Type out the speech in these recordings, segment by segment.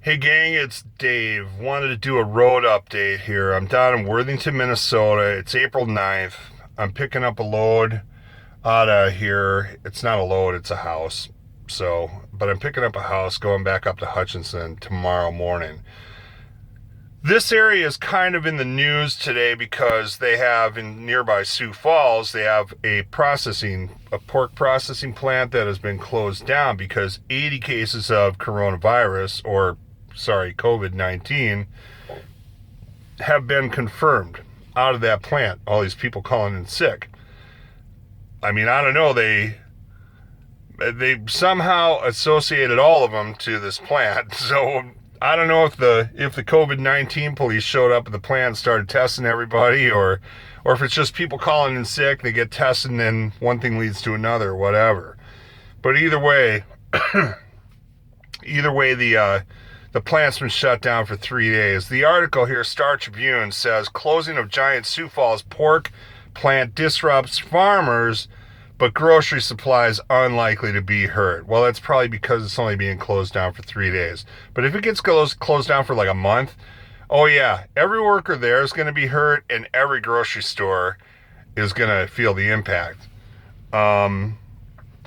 Hey gang, it's Dave. Wanted to do a road update here. I'm down in Worthington, Minnesota. It's April 9th. I'm picking up a load out of here. It's not a load, it's a house. But I'm picking up a house going back up to Hutchinson tomorrow morning. This area is kind of in the news today because they have in nearby Sioux Falls, they have a pork processing plant that has been closed down because 80 cases of COVID-19 have been confirmed out of that plant. All these people calling in sick. I mean, I don't know, they somehow associated all of them to this plant. So I don't know if the COVID-19 police showed up at the plant and started testing everybody, or if it's just people calling in sick, they get tested and then one thing leads to another, whatever. But either way, the plant's been shut down for 3 days. The article here, StarTribune, says closing of giant Sioux Falls pork plant disrupts farmers, but grocery supplies unlikely to be hurt. Well, that's probably because it's only being closed down for 3 days. But if it gets closed down for like a month, oh yeah, every worker there is going to be hurt, and every grocery store is going to feel the impact. At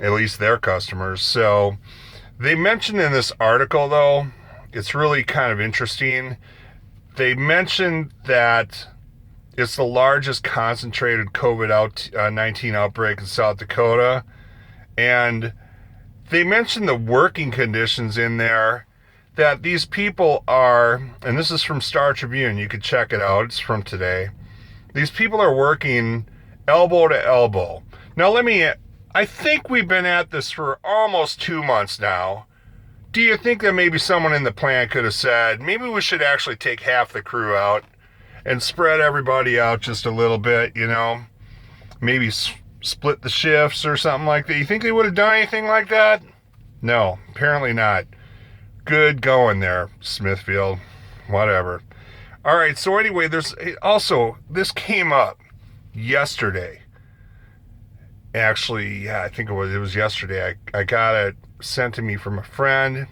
least their customers. So they mentioned in this article, though, it's really kind of interesting. They mentioned that it's the largest concentrated COVID-19 outbreak in South Dakota. And they mentioned the working conditions in there, that these people are, and this is from StarTribune, you could check it out, it's from today. These people are working elbow to elbow. Now I think we've been at this for almost 2 months now. Do you think that maybe someone in the plant could have said, maybe we should actually take half the crew out and spread everybody out just a little bit, maybe split the shifts or something like that? You think they would have done anything like that? No, apparently not. Good going there, Smithfield. Whatever. All right, so anyway, this came up yesterday. Actually, yeah, I think it was yesterday. I got it sent to me from a friend.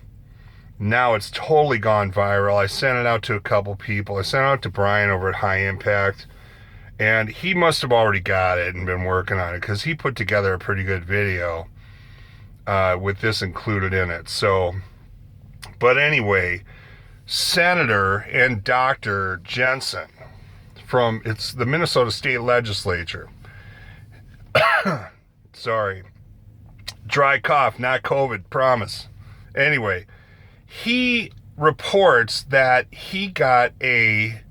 Now it's totally gone viral. I sent it out to a couple people. I sent it out to Brian over at High Impact, and he must have already got it and been working on it because he put together a pretty good video with this included in it. But anyway, Senator and Dr. Jensen it's the Minnesota State Legislature. Sorry. Dry cough, not COVID, promise. Anyway, he reports that he got a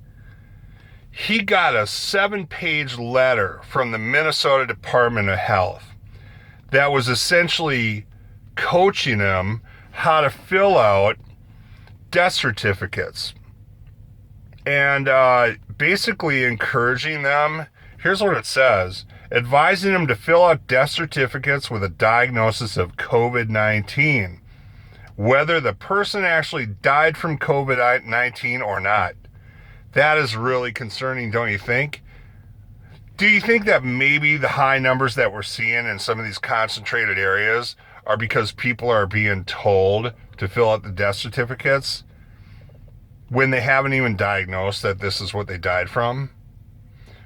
7-page letter from the Minnesota Department of Health that was essentially coaching him how to fill out death certificates and basically encouraging them. Here's what it says: advising them to fill out death certificates with a diagnosis of COVID-19, whether the person actually died from COVID-19 or not. That is really concerning, don't you think? Do you think that maybe the high numbers that we're seeing in some of these concentrated areas are because people are being told to fill out the death certificates when they haven't even diagnosed that this is what they died from?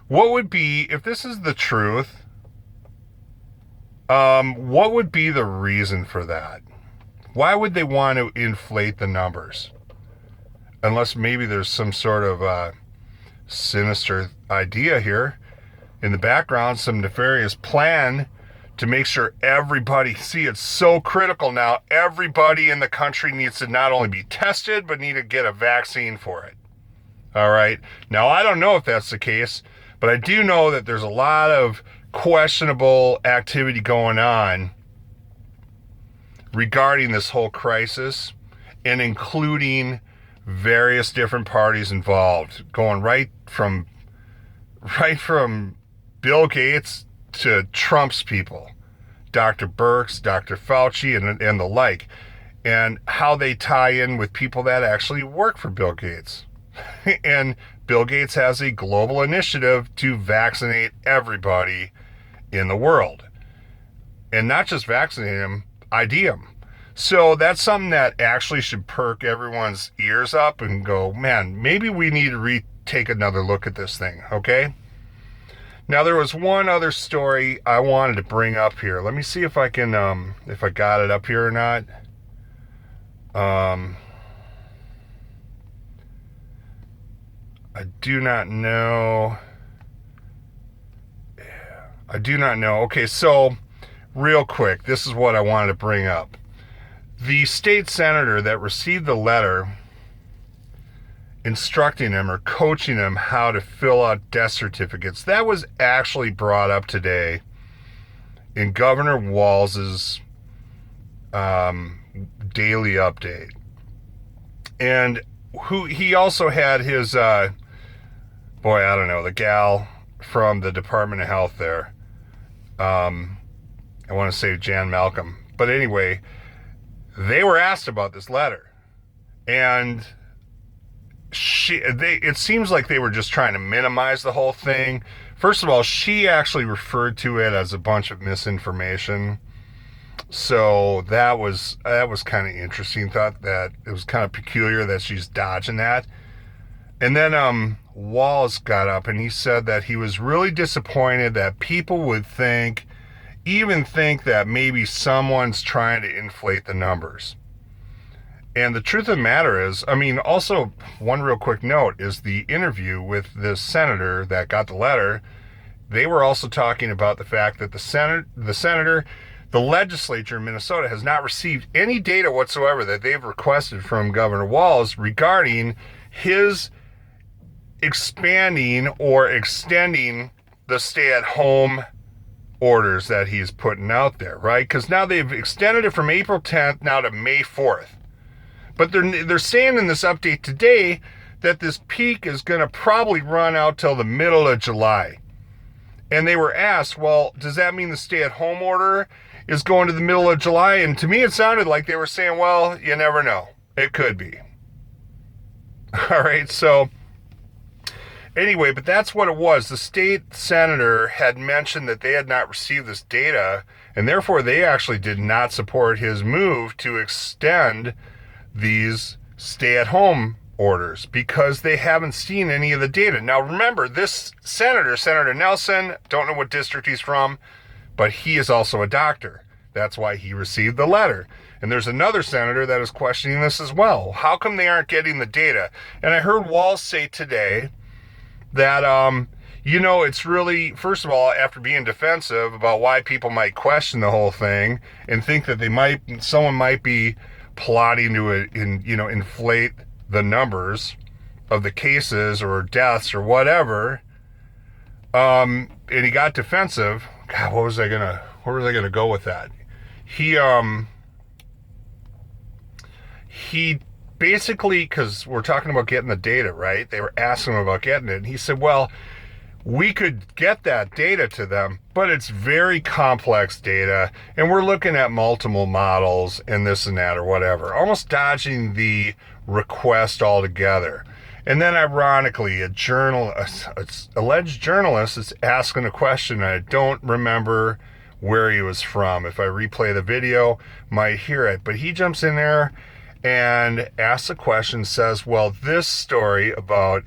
What would be, if this is the truth, what would be the reason for that? Why would they want to inflate the numbers? Unless maybe there's some sort of sinister idea here in the background, some nefarious plan to make sure everybody, see, it's so critical now, everybody in the country needs to not only be tested, but need to get a vaccine for it. All right. Now, I don't know if that's the case, but I do know that there's a lot of questionable activity going on regarding this whole crisis, and including various different parties involved, going right from Bill Gates to Trump's people, Dr. Birx, Dr. Fauci, and the like, and how they tie in with people that actually work for Bill Gates. And Bill Gates has a global initiative to vaccinate everybody in the world. And not just vaccinate them, ID them. So that's something that actually should perk everyone's ears up and go, man, maybe we need to take another look at this thing, okay? Now, there was one other story I wanted to bring up here. Let me see if I can, if I got it up here or not. I do not know. Okay, so real quick, this is what I wanted to bring up. The state senator that received the letter instructing him or coaching him how to fill out death certificates, that was actually brought up today in Governor Walz's daily update. And he also had his, the gal from the Department of Health there. I want to say Jan Malcolm. But anyway, they were asked about this letter. And it seems like they were just trying to minimize the whole thing. First of all, she actually referred to it as a bunch of misinformation. So that was kind of interesting. Thought that it was kind of peculiar that she's dodging that. And then Walz got up and he said that he was really disappointed that people would even think that maybe someone's trying to inflate the numbers. And the truth of the matter is, also one real quick note is the interview with this senator that got the letter. They were also talking about the fact that the legislature in Minnesota has not received any data whatsoever that they've requested from Governor Walz regarding his expanding or extending the stay-at-home orders that he's putting out there, right? Because now they've extended it from April 10th now to May 4th. But they're saying in this update today that this peak is going to probably run out till the middle of July. And they were asked, well, does that mean the stay-at-home order is going to the middle of July? And to me, it sounded like they were saying, well, you never know. It could be. All right, so anyway, but that's what it was. The state senator had mentioned that they had not received this data, and therefore they actually did not support his move to extend these stay-at-home orders because they haven't seen any of the data. Now, remember, this Senator Nelson, don't know what district he's from, but he is also a doctor. That's why he received the letter. And there's another senator that is questioning this as well. How come they aren't getting the data? And I heard Walz say today that, it's really, first of all, after being defensive about why people might question the whole thing and think that someone might be plotting to inflate the numbers of the cases or deaths or whatever. And he got defensive. God, where was I gonna go with that? He basically, because we're talking about getting the data, right? They were asking him about getting it, and he said, well, we could get that data to them, but it's very complex data, and we're looking at multiple models and this and that or whatever, almost dodging the request altogether. And then ironically, an alleged journalist is asking a question. I don't remember where he was from. If I replay the video, might hear it. But he jumps in there and asks a question, says, well, this story about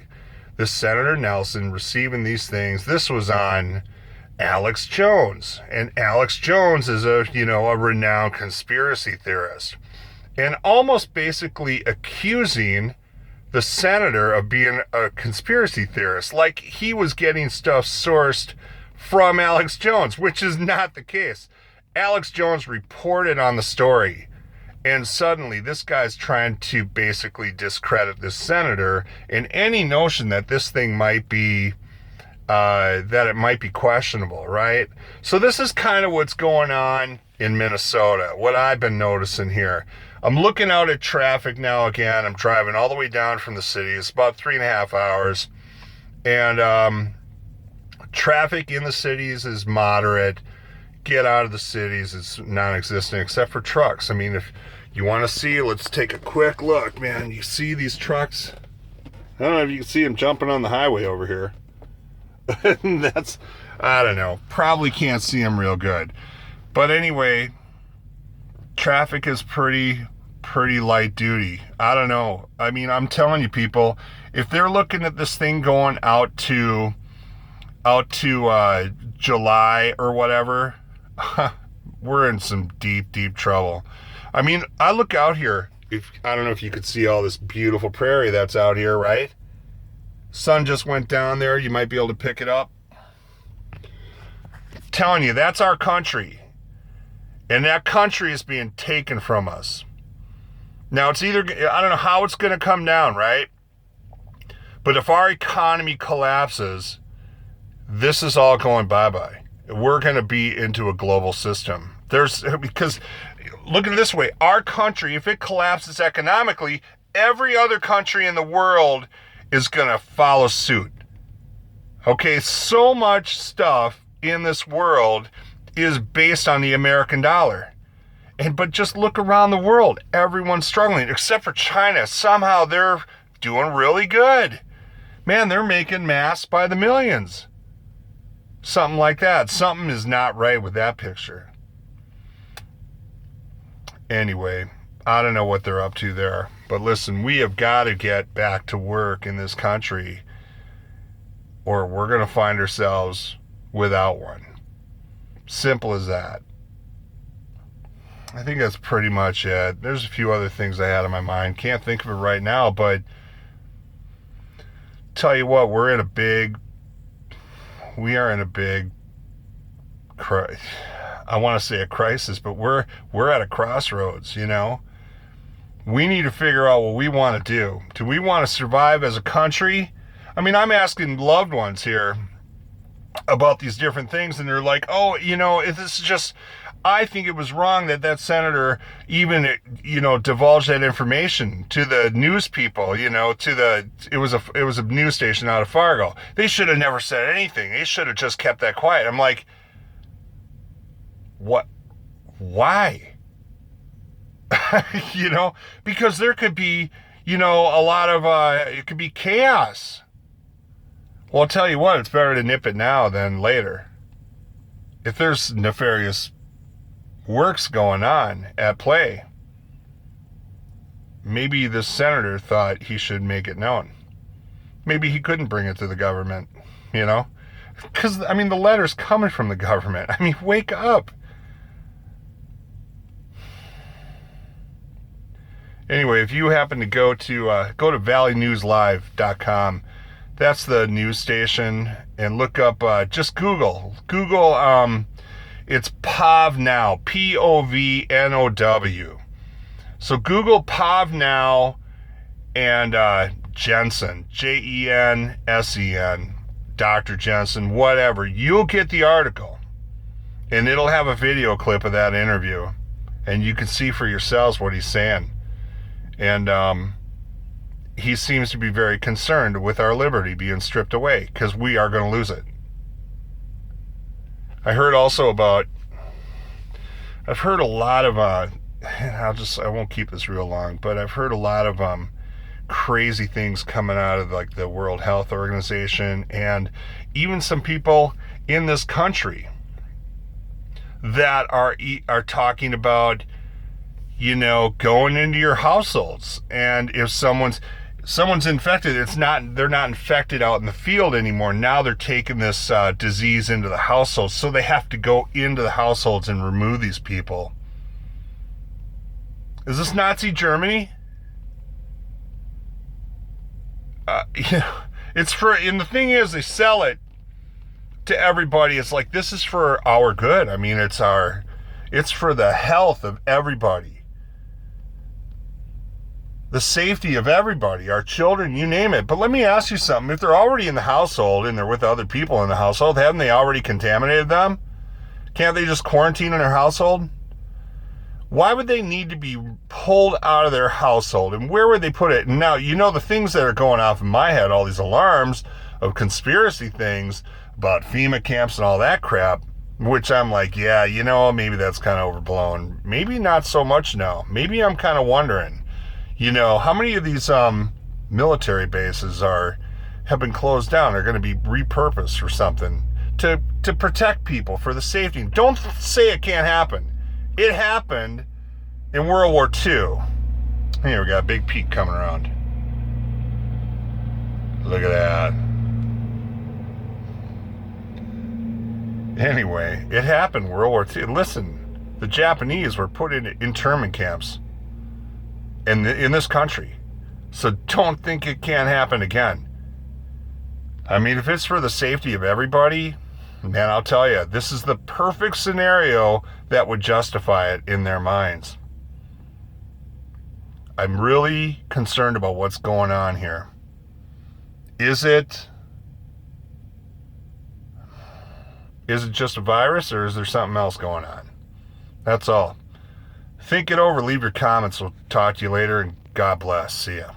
this Senator Nelson receiving these things, this was on Alex Jones. And Alex Jones is a renowned conspiracy theorist. And almost basically accusing the senator of being a conspiracy theorist, like he was getting stuff sourced from Alex Jones, which is not the case. Alex Jones reported on the story, and suddenly this guy's trying to basically discredit this senator and any notion that this thing might be, that it might be questionable, right? So this is kind of what's going on in Minnesota, what I've been noticing here. I'm looking out at traffic now again. I'm driving all the way down from the city. It's about 3.5 hours. And traffic in the cities is moderate. Get out of the cities is non-existent except for trucks. I mean, if you want to see, let's take a quick look, man. You see these trucks? I don't know if you can see them jumping on the highway over here. I don't know. Probably can't see them real good. But anyway, traffic is pretty light duty. I don't know. I mean, I'm telling you, people, if they're looking at this thing going out to July or whatever, we're in some deep trouble. I mean, I look out here. I don't know if you could see all this beautiful prairie that's out here, right? Sun just went down there. You might be able to pick it up. I'm telling you, that's our country. And that country is being taken from us. Now, it's either, I don't know how it's going to come down, right? But if our economy collapses, this is all going bye-bye. We're going to be into a global system. Because look at it this way, our country, if it collapses economically, every other country in the world is going to follow suit. Okay, so much stuff in this world is based on the American dollar. But just look around the world, everyone's struggling, except for China. Somehow they're doing really good. Man, they're making masks by the millions. Something like that. Something is not right with that picture. Anyway, I don't know what they're up to there. But listen, we have got to get back to work in this country, or we're going to find ourselves without one. Simple as that. I think that's pretty much it. There's a few other things I had in my mind. Can't think of it right now, but tell you what, we are in a big, I want to say a crisis, but we're at a crossroads, you know. We need to figure out what we want to do. Do we want to survive as a country? I mean, I'm asking loved ones here about these different things, and they're like, oh, you know, if this is just, I think it was wrong that senator even, you know, divulged that information to the news people, you know, it was a news station out of Fargo. They should have never said anything. They should have just kept that quiet. I'm like, what? Why? You know, because there could be, you know, a lot of, it could be chaos. Well, I'll tell you what, it's better to nip it now than later. If there's nefarious works going on at play, maybe the senator thought he should make it known. Maybe he couldn't bring it to the government, you know? Because, I mean, the letter's coming from the government. I mean, wake up. Anyway, if you happen to go to valleynewslive.com, that's the news station, and look up, just Google, it's POV Now, POVNOW. So Google POV Now and Jensen, JENSEN, Dr. Jensen, whatever. You'll get the article, and it'll have a video clip of that interview, and you can see for yourselves what he's saying. And he seems to be very concerned with our liberty being stripped away, because we are going to lose it. I heard also about, I've heard a lot of, I won't keep this real long, but I've heard a lot of crazy things coming out of like the World Health Organization, and even some people in this country that are talking about, you know, going into your households, and if someone's infected, they're not infected out in the field anymore. Now they're taking this disease into the households, so they have to go into the households and remove these people. Is this Nazi Germany? It's for, and the thing is, they sell it to everybody. It's like, this is for our good. I mean, it's for the health of everybody. The safety of everybody, our children, you name it. But let me ask you something. If they're already in the household and they're with other people in the household, haven't they already contaminated them? Can't they just quarantine in their household? Why would they need to be pulled out of their household? And where would they put it? And now, you know, the things that are going off in my head, all these alarms of conspiracy things about FEMA camps and all that crap, which I'm like, yeah, you know, maybe that's kind of overblown. Maybe not so much now. Maybe I'm kind of wondering, you know, how many of these military bases have been closed down, are going to be repurposed for something to protect people, for the safety. Don't say it can't happen. It happened, in World War II. Here, we got a big peak coming around. Look at that. Anyway, it happened, World War II. Listen, the Japanese were put in internment camps in this country. So don't think it can't happen again. I mean, if it's for the safety of everybody, man, I'll tell you, this is the perfect scenario that would justify it in their minds. I'm really concerned about what's going on here. Is it just a virus, or is there something else going on? That's all. Think it over. Leave your comments. We'll talk to you later, and God bless. See ya.